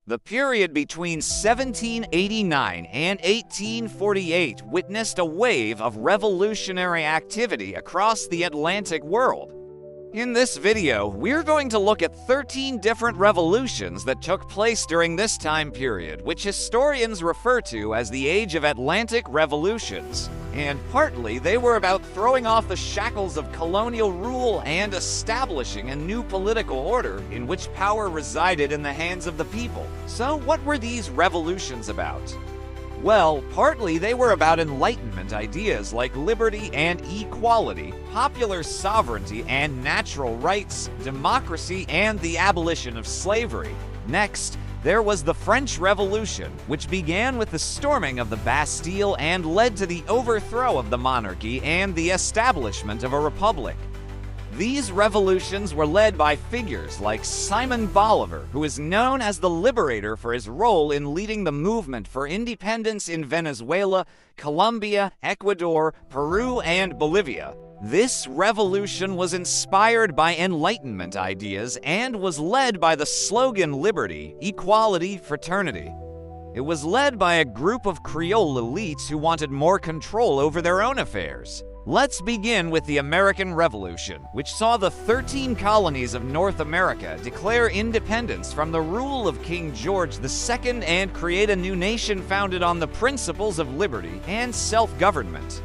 The period between 1789 and 1848 witnessed a wave of revolutionary activity across the Atlantic world. In this video, we're going to look at 13 different revolutions that took place during this time period, which historians refer to as the Age of Atlantic Revolutions. And partly, they were about throwing off the shackles of colonial rule and establishing a new political order in which power resided in the hands of the people. So what were these revolutions about? Well, partly they were about Enlightenment ideas like liberty and equality, popular sovereignty and natural rights, democracy, and the abolition of slavery. Next, there was the French Revolution, which began with the storming of the Bastille and led to the overthrow of the monarchy and the establishment of a republic. These revolutions were led by figures like Simon Bolivar, who is known as the liberator for his role in leading the movement for independence in Venezuela, Colombia, Ecuador, Peru, and Bolivia. This revolution was inspired by Enlightenment ideas and was led by the slogan Liberty, Equality, Fraternity. It was led by a group of Creole elites who wanted more control over their own affairs. Let's begin with the American Revolution, which saw the 13 colonies of North America declare independence from the rule of King George II and create a new nation founded on the principles of liberty and self-government.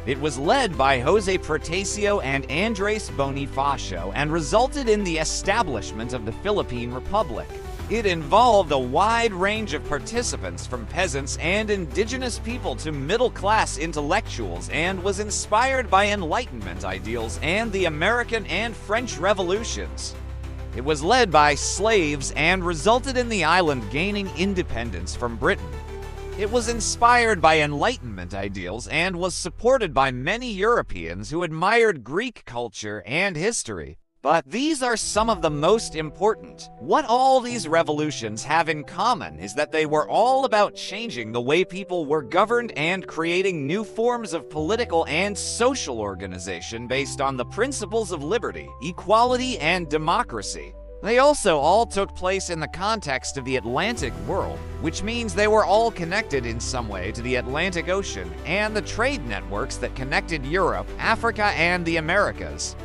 It was led by Jose Protasio and Andres Bonifacio and resulted in the establishment of the Philippine Republic. It involved a wide range of participants from peasants and indigenous people to middle-class intellectuals and was inspired by Enlightenment ideals and the American and French revolutions. It was led by slaves and resulted in the island gaining independence from Britain. It was inspired by Enlightenment ideals and was supported by many Europeans who admired Greek culture and history. But these are some of the most important. What all these revolutions have in common is that they were all about changing the way people were governed and creating new forms of political and social organization based on the principles of liberty, equality, and democracy. They also all took place in the context of the Atlantic world, which means they were all connected in some way to the Atlantic Ocean and the trade networks that connected Europe, Africa, and the Americas.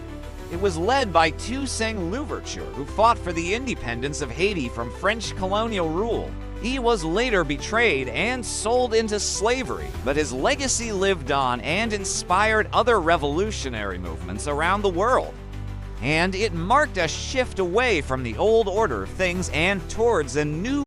It was led by Toussaint Louverture, who fought for the independence of Haiti from French colonial rule. He was later betrayed and sold into slavery, but his legacy lived on and inspired other revolutionary movements around the world. And it marked a shift away from the old order of things and towards a new